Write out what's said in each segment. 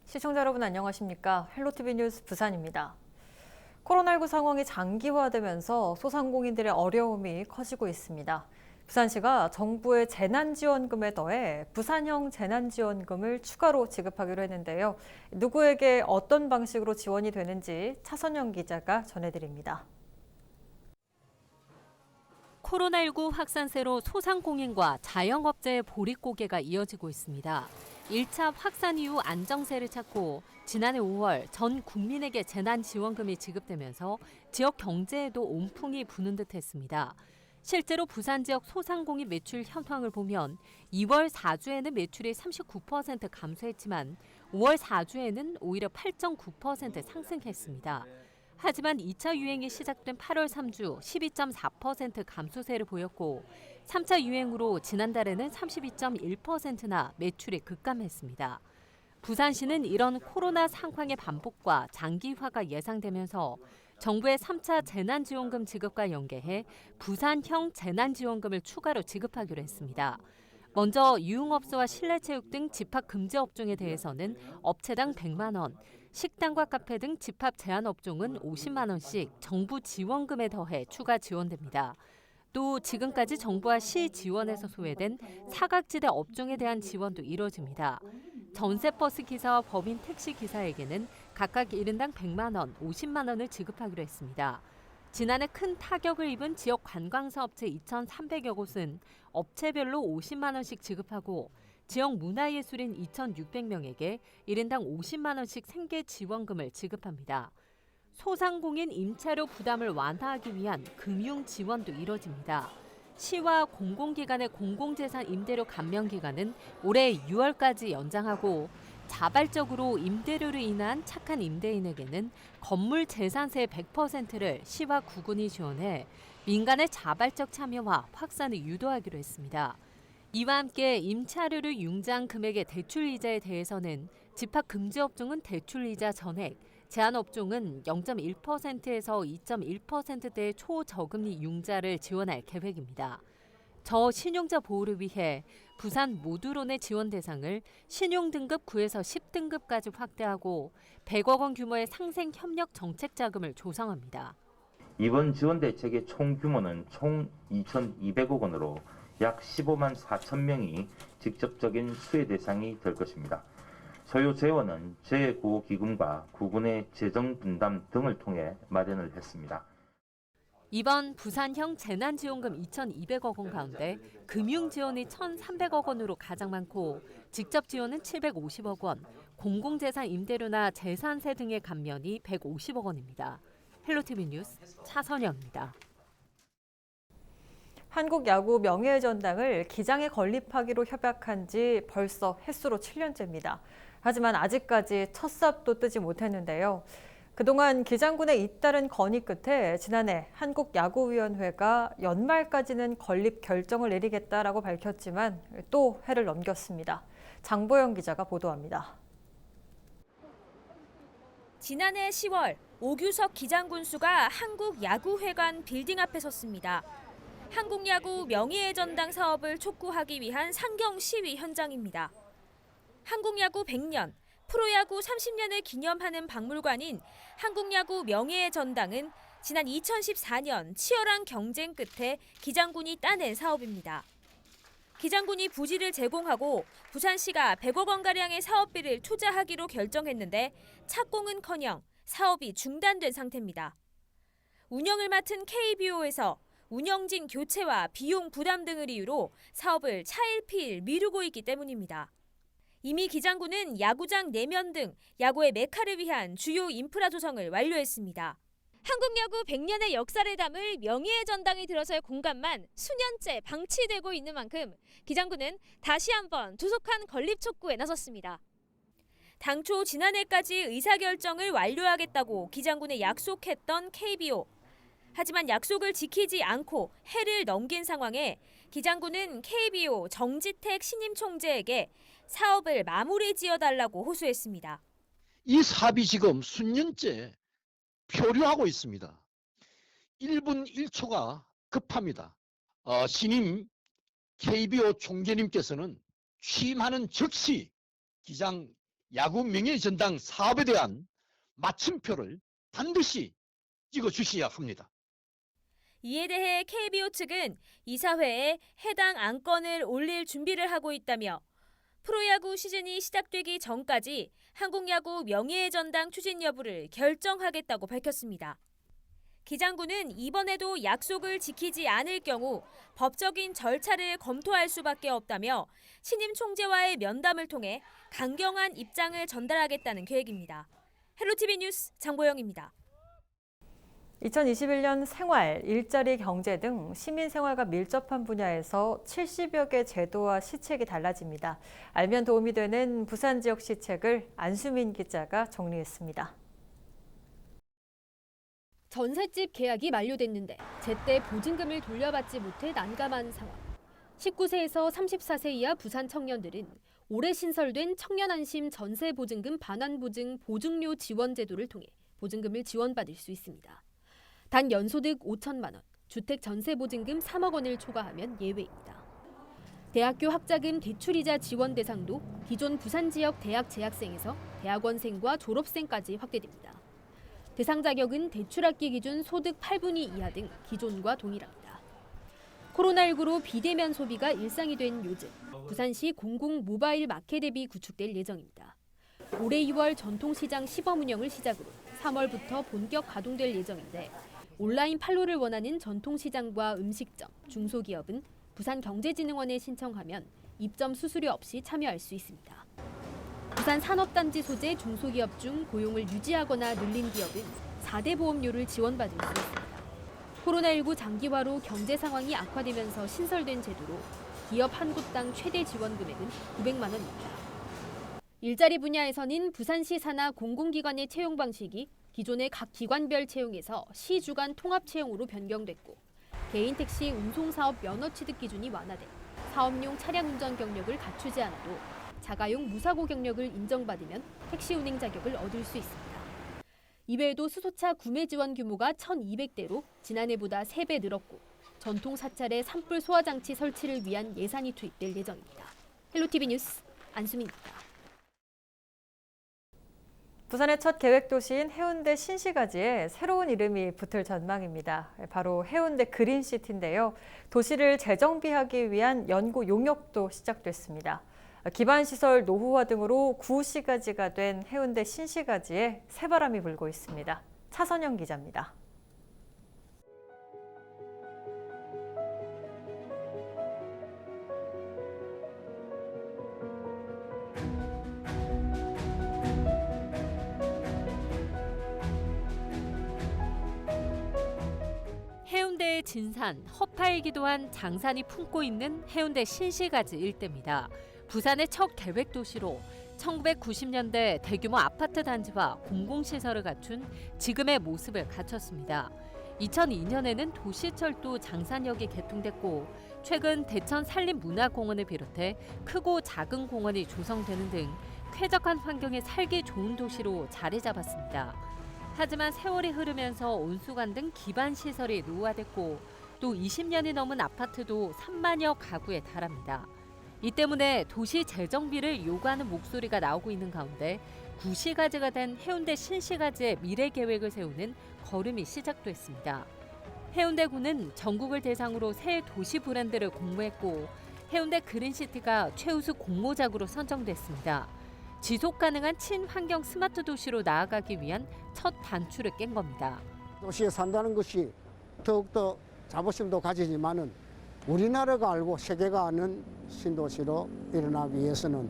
시청자 여러분 안녕하십니까? 헬로티비 뉴스 부산입니다. 코로나19 상황이 장기화되면서 소상공인들의 어려움이 커지고 있습니다. 부산시가 정부의 재난지원금에 더해 부산형 재난지원금을 추가로 지급하기로 했는데요. 누구에게 어떤 방식으로 지원이 되는지 차선영 기자가 전해드립니다. 코로나19 확산세로 소상공인과 자영업자의 보릿고개가 이어지고 있습니다. 1차 확산 이후 안정세를 찾고 지난해 5월 전 국민에게 재난지원금이 지급되면서 지역 경제에도 온풍이 부는 듯했습니다. 실제로 부산 지역 소상공인 매출 현황을 보면 2월 4주에는 매출이 39% 감소했지만 5월 4주에는 오히려 8.9% 상승했습니다. 하지만 2차 유행이 시작된 8월 3주 12.4% 감소세를 보였고 3차 유행으로 지난달에는 32.1%나 매출이 급감했습니다. 부산시는 이런 코로나 상황의 반복과 장기화가 예상되면서 정부의 3차 재난지원금 지급과 연계해 부산형 재난지원금을 추가로 지급하기로 했습니다. 먼저 유흥업소와 실내체육 등 집합 금지 업종에 대해서는 업체당 100만 원, 식당과 카페 등 집합 제한 업종은 50만 원씩 정부 지원금에 더해 추가 지원됩니다. 또 지금까지 정부와 시 지원에서 소외된 사각지대 업종에 대한 지원도 이뤄집니다. 전세버스 기사와 법인 택시 기사에게는 각각 1인당 100만 원, 50만 원을 지급하기로 했습니다. 지난해 큰 타격을 입은 지역 관광사업체 2,300여 곳은 업체별로 50만 원씩 지급하고 지역 문화예술인 2,600명에게 1인당 50만 원씩 생계 지원금을 지급합니다. 소상공인 임차료 부담을 완화하기 위한 금융 지원도 이뤄집니다. 시와 공공기관의 공공재산 임대료 감면 기간은 올해 6월까지 연장하고 자발적으로 임대료로 인한 착한 임대인에게는 건물 재산세 100%를 시와 구군이 지원해 민간의 자발적 참여와 확산을 유도하기로 했습니다. 이와 함께 임차료를 융자한 금액의 대출이자에 대해서는 집합 금지 업종은 대출이자 전액, 제한 업종은 0.1%에서 2.1%대의 초저금리 융자를 지원할 계획입니다. 저신용자 보호를 위해 부산 모두론의 지원 대상을 신용등급 9에서 10등급까지 확대하고 100억 원 규모의 상생 협력 정책 자금을 조성합니다. 이번 지원 대책의 총 규모는 총 2,200억 원으로 약 15만 4천 명이 직접적인 수혜 대상이 될 것입니다. 소요 재원은 제9기금과 구군의 재정 분담 등을 통해 마련을 했습니다. 이번 부산형 재난지원금 2,200억 원 가운데 금융 지원이 1,300억 원으로 가장 많고 직접 지원은 750억 원, 공공재산 임대료나 재산세 등의 감면이 150억 원입니다. 헬로티비 뉴스 차선영입니다. 한국야구 명예전당을 기장에 건립하기로 협약한 지 벌써 햇수로 7년째입니다. 하지만 아직까지 첫 삽도 뜨지 못했는데요. 그동안 기장군의 잇따른 건의 끝에 지난해 한국야구위원회가 연말까지는 건립 결정을 내리겠다라고 밝혔지만 또 해를 넘겼습니다. 장보영 기자가 보도합니다. 지난해 10월 오규석 기장군수가 한국야구회관 빌딩 앞에 섰습니다. 한국야구 명예의 전당 사업을 촉구하기 위한 상경 시위 현장입니다. 한국야구 100년, 프로야구 30년을 기념하는 박물관인 한국야구 명예의 전당은 지난 2014년 치열한 경쟁 끝에 기장군이 따낸 사업입니다. 기장군이 부지를 제공하고 부산시가 100억 원가량의 사업비를 투자하기로 결정했는데 착공은커녕 사업이 중단된 상태입니다. 운영을 맡은 KBO에서 운영진 교체와 비용 부담 등을 이유로 사업을 차일피일 미루고 있기 때문입니다. 이미 기장군은 야구장 내면 등 야구의 메카를 위한 주요 인프라 조성을 완료했습니다. 한국야구 100년의 역사를 담을 명예의 전당이 들어서의 공간만 수년째 방치되고 있는 만큼 기장군은 다시 한번 조속한 건립 촉구에 나섰습니다. 당초 지난해까지 의사결정을 완료하겠다고 기장군에 약속했던 KBO. 하지만 약속을 지키지 않고 해를 넘긴 상황에 기장군은 KBO 정지택 신임 총재에게 사업을 마무리 지어달라고 호소했습니다. 이 사업이 지금 수년째 표류하고 있습니다. 1분 1초가 급합니다. 신임 KBO 총재님께서는 취임하는 즉시 기장 야구 명예전당 사업에 대한 마침표를 반드시 찍어주셔야 합니다. 이에 대해 KBO 측은 이사회에 해당 안건을 올릴 준비를 하고 있다며 프로야구 시즌이 시작되기 전까지 한국야구 명예의 전당 추진 여부를 결정하겠다고 밝혔습니다. 기장군은 이번에도 약속을 지키지 않을 경우 법적인 절차를 검토할 수밖에 없다며 신임 총재와의 면담을 통해 강경한 입장을 전달하겠다는 계획입니다. 헬로티비 뉴스 장보영입니다. 2021년 생활, 일자리 경제 등 시민생활과 밀접한 분야에서 70여 개 제도와 시책이 달라집니다. 알면 도움이 되는 부산 지역 시책을 안수민 기자가 정리했습니다. 전셋집 계약이 만료됐는데 제때 보증금을 돌려받지 못해 난감한 상황. 19세에서 34세 이하 부산 청년들은 올해 신설된 청년안심 전세보증금 반환보증 보증료 지원 제도를 통해 보증금을 지원받을 수 있습니다. 단 연소득 5천만 원, 주택 전세보증금 3억 원을 초과하면 예외입니다. 대학교 학자금 대출이자 지원 대상도 기존 부산 지역 대학 재학생에서 대학원생과 졸업생까지 확대됩니다. 대상 자격은 대출학기 기준 소득 8분위 이하 등 기존과 동일합니다. 코로나19로 비대면 소비가 일상이 된 요즘, 부산시 공공 모바일 마켓 앱이 구축될 예정입니다. 올해 2월 전통시장 시범 운영을 시작으로 3월부터 본격 가동될 예정인데 온라인 판로를 원하는 전통시장과 음식점, 중소기업은 부산경제진흥원에 신청하면 입점 수수료 없이 참여할 수 있습니다. 부산 산업단지 소재 중소기업 중 고용을 유지하거나 늘린 기업은 4대 보험료를 지원받을 수 있습니다. 코로나19 장기화로 경제 상황이 악화되면서 신설된 제도로 기업 한 곳당 최대 지원 금액은 900만 원입니다. 일자리 분야에서는 부산시 산하 공공기관의 채용 방식이 기존의 각 기관별 채용에서 시 주간 통합 채용으로 변경됐고 개인 택시 운송사업 면허 취득 기준이 완화돼 사업용 차량 운전 경력을 갖추지 않아도 자가용 무사고 경력을 인정받으면 택시 운행 자격을 얻을 수 있습니다. 이외에도 수소차 구매 지원 규모가 1,200대로 지난해보다 3배 늘었고 전통 사찰의 산불 소화 장치 설치를 위한 예산이 투입될 예정입니다. 헬로티비 뉴스 안수민입니다. 부산의 첫 계획도시인 해운대 신시가지에 새로운 이름이 붙을 전망입니다. 바로 해운대 그린시티인데요. 도시를 재정비하기 위한 연구 용역도 시작됐습니다. 기반시설 노후화 등으로 구시가지가 된 해운대 신시가지에 새바람이 불고 있습니다. 차선영 기자입니다. 해운대의 진산, 허파이기도 한 장산이 품고 있는 해운대 신시가지 일대입니다. 부산의 첫 계획도시로 1990년대 대규모 아파트 단지와 공공시설을 갖춘 지금의 모습을 갖췄습니다. 2002년에는 도시철도 장산역이 개통됐고 최근 대천 산림문화공원을 비롯해 크고 작은 공원이 조성되는 등 쾌적한 환경에 살기 좋은 도시로 자리 잡았습니다. 하지만 세월이 흐르면서 온수관 등 기반 시설이 노후화됐고 또 20년이 넘은 아파트도 3만여 가구에 달합니다. 이 때문에 도시 재정비를 요구하는 목소리가 나오고 있는 가운데 구시가지가 된 해운대 신시가지의 미래 계획을 세우는 걸음이 시작됐습니다. 해운대구는 전국을 대상으로 새 도시 브랜드를 공모했고 해운대 그린시티가 최우수 공모작으로 선정됐습니다. 지속 가능한 친환경 스마트 도시로 나아가기 위한 첫 단추를 깬 겁니다. 도시에 산다는 것이 더욱더 자부심도 가지지만은 우리나라가 알고 세계가 아는 신도시로 일어나기 위해서는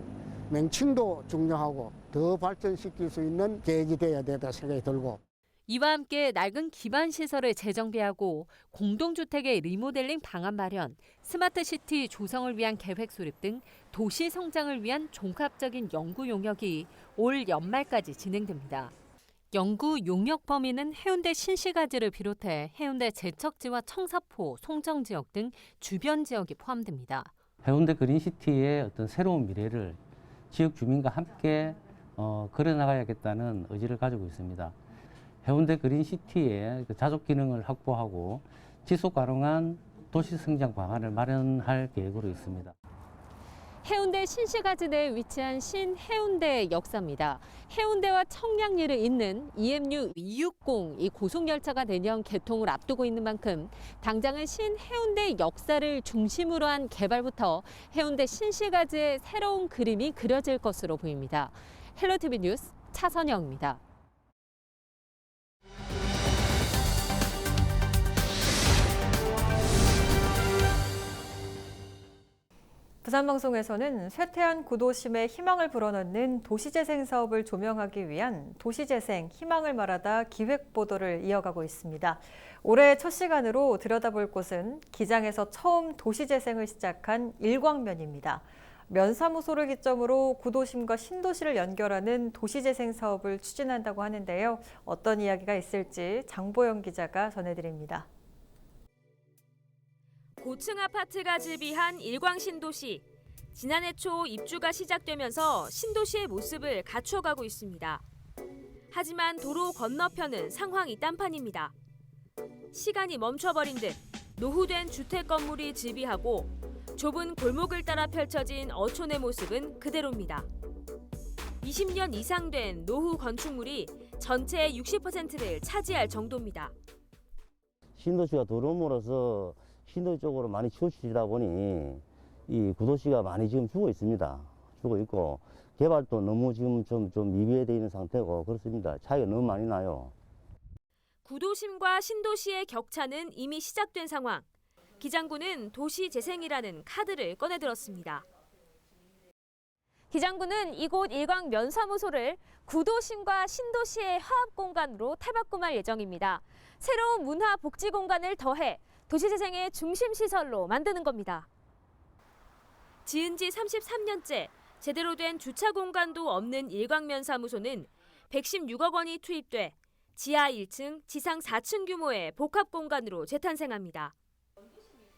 명칭도 중요하고 더 발전시킬 수 있는 계획이 되어야 되다 생각이 들고 이와 함께 낡은 기반 시설을 재정비하고 공동주택의 리모델링 방안 마련, 스마트시티 조성을 위한 계획 수립 등 도시 성장을 위한 종합적인 연구 용역이 올 연말까지 진행됩니다. 연구 용역 범위는 해운대 신시가지를 비롯해 해운대 제척지와 청사포, 송정 지역 등 주변 지역이 포함됩니다. 해운대 그린시티의 어떤 새로운 미래를 지역 주민과 함께 그려나가야겠다는 의지를 가지고 있습니다. 해운대 그린시티의 자족 기능을 확보하고 지속 가능한 도시 성장 방안을 마련할 계획으로 있습니다. 해운대 신시가지 내에 위치한 신해운대 역사입니다. 해운대와 청량리를 잇는 EMU 260 이 고속열차가 내년 개통을 앞두고 있는 만큼 당장은 신해운대 역사를 중심으로 한 개발부터 해운대 신시가지의 새로운 그림이 그려질 것으로 보입니다. 헬로티비 뉴스 차선영입니다. 부산방송에서는 쇠퇴한 구도심에 희망을 불어넣는 도시재생 사업을 조명하기 위한 도시재생 희망을 말하다 기획보도를 이어가고 있습니다. 올해 첫 시간으로 들여다볼 곳은 기장에서 처음 도시재생을 시작한 일광면입니다. 면사무소를 기점으로 구도심과 신도시를 연결하는 도시재생 사업을 추진한다고 하는데요. 어떤 이야기가 있을지 장보영 기자가 전해드립니다. 고층 아파트가 즐비한 일광신도시. 지난해 초 입주가 시작되면서 신도시의 모습을 갖춰가고 있습니다. 하지만 도로 건너편은 상황이 딴판입니다. 시간이 멈춰버린 듯 노후된 주택 건물이 즐비하고 좁은 골목을 따라 펼쳐진 어촌의 모습은 그대로입니다. 20년 이상 된 노후 건축물이 전체의 60%를 차지할 정도입니다. 신도시가 들어옴으로써 신도시 쪽으로 많이 치우치다 보니 이 구도시가 많이 지금 죽어 있습니다. 죽어 있고 개발도 너무 지금 좀 미비되어 있는 상태고 그렇습니다. 차이가 너무 많이 나요. 구도심과 신도시의 격차는 이미 시작된 상황. 기장군은 도시재생이라는 카드를 꺼내들었습니다. 기장군은 이곳 일광 면사무소를 구도심과 신도시의 화합 공간으로 탈바꿈할 예정입니다. 새로운 문화 복지 공간을 더해 도시재생의 중심 시설로 만드는 겁니다. 지은 지 33년째 제대로 된 주차 공간도 없는 일광면사무소는 116억 원이 투입돼 지하 1층, 지상 4층 규모의 복합 공간으로 재탄생합니다.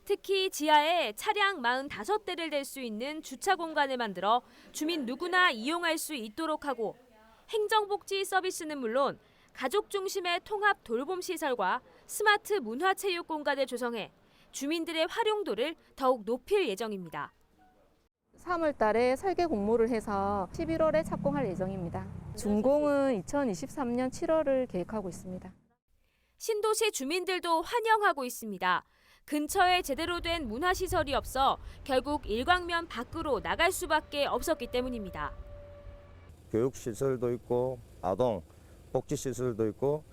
특히 지하에 차량 45대를 댈 수 있는 주차 공간을 만들어 주민 누구나 이용할 수 있도록 하고 행정복지 서비스는 물론 가족 중심의 통합 돌봄 시설과 스마트 문화체육 공간을 조성해 주민들의 활용도를 더욱 높일 예정입니다. 3월 달에 설계 공모를 해서 11월에 착공할 예정입니다. 준공은 2023년 7월을 계획하고 있습니다. 신도시 주민들도 환영하고 있습니다. 근처에 제대로 된 문화시설이 없어 결국 일광면 밖으로 나갈 수밖에 없었기 때문입니다. 교육시설도 있고 아동, 복지시설도 있고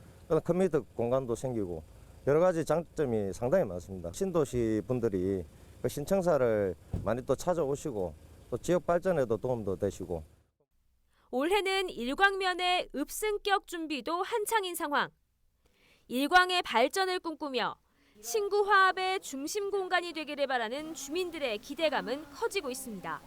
커뮤니티 공간도 생기고 여러 가지 장점이 상당히 많습니다. 신도시 분들이 그 신청사를 많이 또 찾아오시고 또 지역 발전에도 도움도 되시고 올해는 일광면의 읍승격 준비도 한창인 상황. 일광의 발전을 꿈꾸며 신구 화합의 중심 공간이 되기를 바라는 주민들의 기대감은 커지고 있습니다.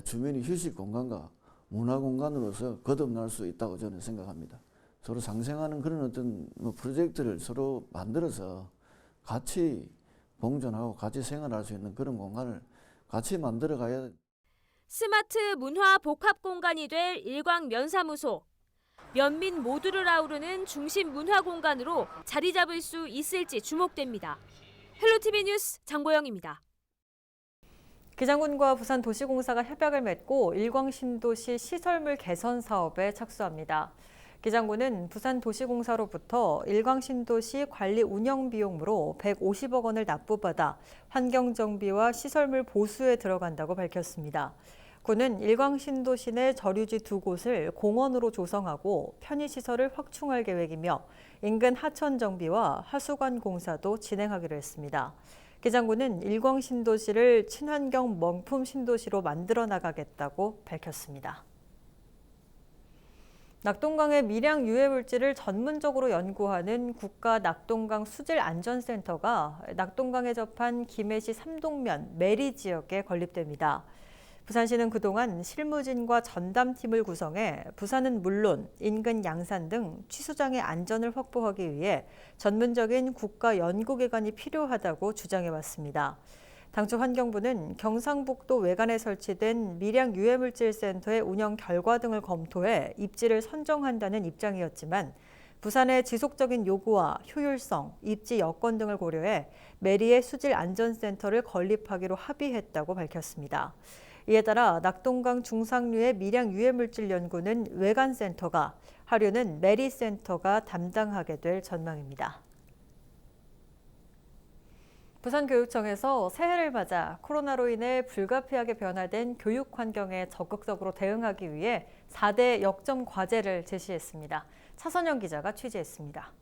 주민이 휴식 공간과 문화 공간으로서 거듭날 수 있다고 저는 생각합니다. 서로 상생하는 그런 어떤 프로젝트를 서로 만들어서 같이 공존하고 같이 생활할 수 있는 그런 공간을 같이 만들어 가야. 스마트 문화 복합 공간이 될 일광 면사무소. 면민 모두를 아우르는 중심 문화 공간으로 자리 잡을 수 있을지 주목됩니다. 헬로티비 뉴스 장보영입니다. 기장군과 부산도시공사가 협약을 맺고 일광신도시 시설물 개선 사업에 착수합니다. 기장군은 부산도시공사로부터 일광신도시 관리 운영 비용으로 150억 원을 납부받아 환경정비와 시설물 보수에 들어간다고 밝혔습니다. 군은 일광신도시 내 저류지 2곳을 공원으로 조성하고 편의시설을 확충할 계획이며 인근 하천 정비와 하수관 공사도 진행하기로 했습니다. 기장군은 일광신도시를 친환경 명품 신도시로 만들어 나가겠다고 밝혔습니다. 낙동강의 미량 유해 물질을 전문적으로 연구하는 국가낙동강 수질안전센터가 낙동강에 접한 김해시 삼동면 매리 지역에 건립됩니다. 부산시는 그동안 실무진과 전담팀을 구성해 부산은 물론 인근 양산 등 취수장의 안전을 확보하기 위해 전문적인 국가 연구기관이 필요하다고 주장해왔습니다. 당초 환경부는 경상북도 외관에 설치된 미량 유해물질센터의 운영 결과 등을 검토해 입지를 선정한다는 입장이었지만 부산의 지속적인 요구와 효율성, 입지 여건 등을 고려해 메리의 수질 안전센터를 건립하기로 합의했다고 밝혔습니다. 이에 따라 낙동강 중상류의 미량 유해물질 연구는 외관센터가, 하류는 메리센터가 담당하게 될 전망입니다. 부산교육청에서 새해를 맞아 코로나로 인해 불가피하게 변화된 교육 환경에 적극적으로 대응하기 위해 4대 역점 과제를 제시했습니다. 차선영 기자가 취재했습니다.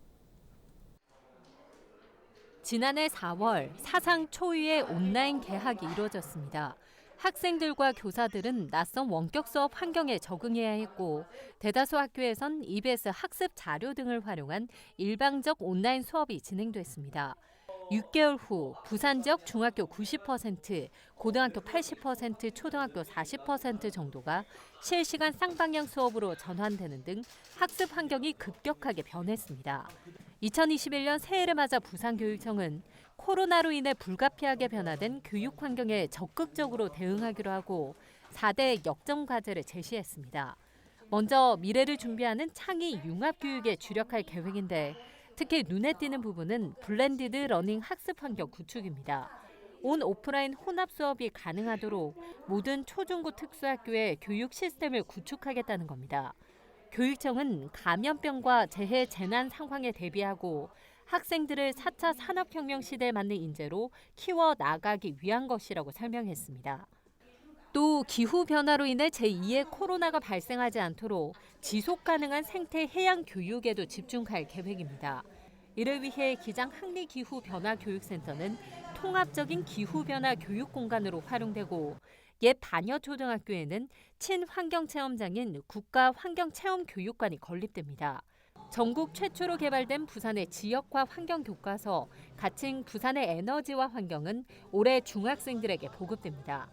지난해 4월 사상 초유의 온라인 개학이 이루어졌습니다. 학생들과 교사들은 낯선 원격 수업 환경에 적응해야 했고 대다수 학교에선 EBS 학습 자료 등을 활용한 일방적 온라인 수업이 진행됐습니다. 6개월 후 부산 지역 중학교 90%, 고등학교 80%, 초등학교 40% 정도가 실시간 쌍방향 수업으로 전환되는 등 학습 환경이 급격하게 변했습니다. 2021년 새해를 맞아 부산교육청은 코로나로 인해 불가피하게 변화된 교육 환경에 적극적으로 대응하기로 하고 4대 역점 과제를 제시했습니다. 먼저 미래를 준비하는 창의 융합교육에 주력할 계획인데 특히 눈에 띄는 부분은 블렌디드 러닝 학습 환경 구축입니다. 온 오프라인 혼합 수업이 가능하도록 모든 초중고 특수학교에 교육 시스템을 구축하겠다는 겁니다. 교육청은 감염병과 재해 재난 상황에 대비하고 학생들을 4차 산업혁명 시대에 맞는 인재로 키워 나가기 위한 것이라고 설명했습니다. 또 기후변화로 인해 제2의 코로나가 발생하지 않도록 지속 가능한 생태 해양 교육에도 집중할 계획입니다. 이를 위해 기장 항리기후변화교육센터는 통합적인 기후변화 교육 공간으로 활용되고 옛 반여초등학교에는 친환경체험장인 국가환경체험교육관이 건립됩니다. 전국 최초로 개발된 부산의 지역화 환경교과서 가칭 부산의 에너지와 환경은 올해 중학생들에게 보급됩니다.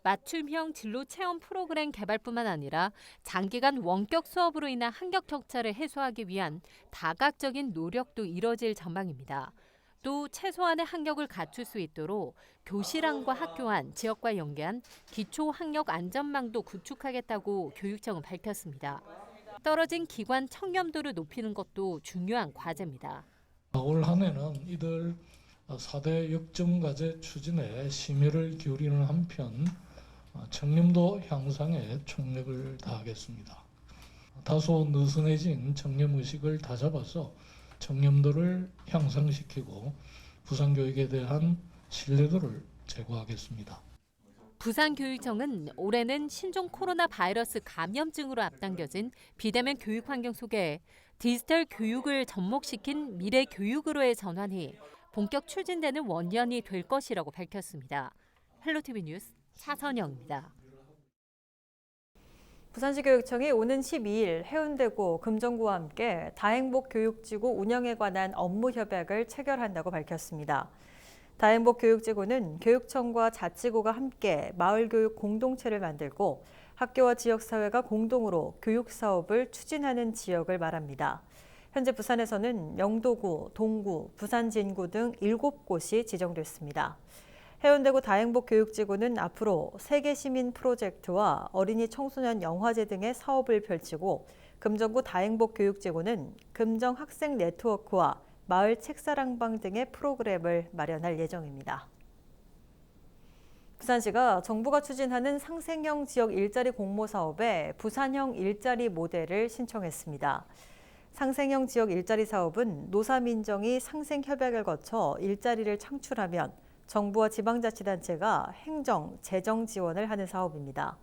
맞춤형 진로 체험 프로그램 개발뿐만 아니라 장기간 원격 수업으로 인한 학력 격차를 해소하기 위한 다각적인 노력도 이뤄질 전망입니다. 또 최소한의 학력을 갖출 수 있도록 교실 안과 학교 안, 지역과 연계한 기초 학력 안전망도 구축하겠다고 교육청은 밝혔습니다. 떨어진 기관 청렴도를 높이는 것도 중요한 과제입니다. 올 한 해는 이들 4대 역점 과제 추진에 심혈을 기울이는 한편 청렴도 향상에 총력을 다하겠습니다. 다소 느슨해진 청렴의식을 다잡아서 청렴도를 향상시키고 부산교육에 대한 신뢰도를 제고하겠습니다. 부산교육청은 올해는 신종 코로나 바이러스 감염증으로 앞당겨진 비대면 교육 환경 속에 디지털 교육을 접목시킨 미래 교육으로의 전환이 본격 추진되는 원년이 될 것이라고 밝혔습니다. 헬로티비 뉴스 차선영입니다. 부산시 교육청이 오는 12일 해운대구, 금정구와 함께 다행복 교육지구 운영에 관한 업무 협약을 체결한다고 밝혔습니다. 다행복 교육지구는 교육청과 자치구가 함께 마을교육 공동체를 만들고 학교와 지역사회가 공동으로 교육사업을 추진하는 지역을 말합니다. 현재 부산에서는 영도구, 동구, 부산 진구 등 7곳이 지정됐습니다. 해운대구 다행복 교육지구는 앞으로 세계시민 프로젝트와 어린이 청소년 영화제 등의 사업을 펼치고 금정구 다행복 교육지구는 금정 학생 네트워크와 마을 책사랑방 등의 프로그램을 마련할 예정입니다. 부산시가 정부가 추진하는 상생형 지역 일자리 공모 사업에 부산형 일자리 모델을 신청했습니다. 상생형 지역 일자리 사업은 노사민정이 상생협약을 거쳐 일자리를 창출하면 정부와 지방자치단체가 행정, 재정 지원을 하는 사업입니다.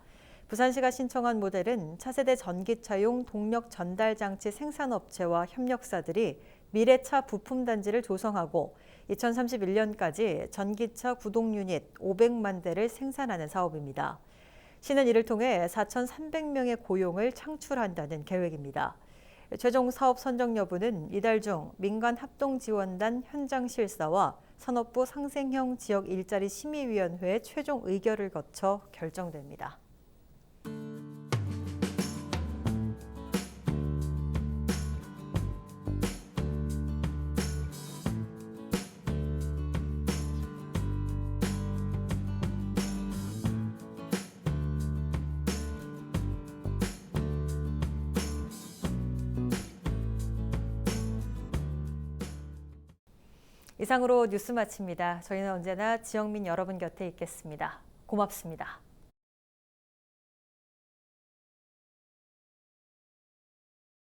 부산시가 신청한 모델은 차세대 전기차용 동력 전달 장치 생산업체와 협력사들이 미래차 부품단지를 조성하고 2031년까지 전기차 구동 유닛 500만 대를 생산하는 사업입니다. 시는 이를 통해 4,300명의 고용을 창출한다는 계획입니다. 최종 사업 선정 여부는 이달 중 민간합동지원단 현장실사와 산업부 상생형 지역 일자리 심의위원회의 최종 의결을 거쳐 결정됩니다. 이상으로 뉴스 마칩니다. 저희는 언제나 지역민 여러분 곁에 있겠습니다. 고맙습니다.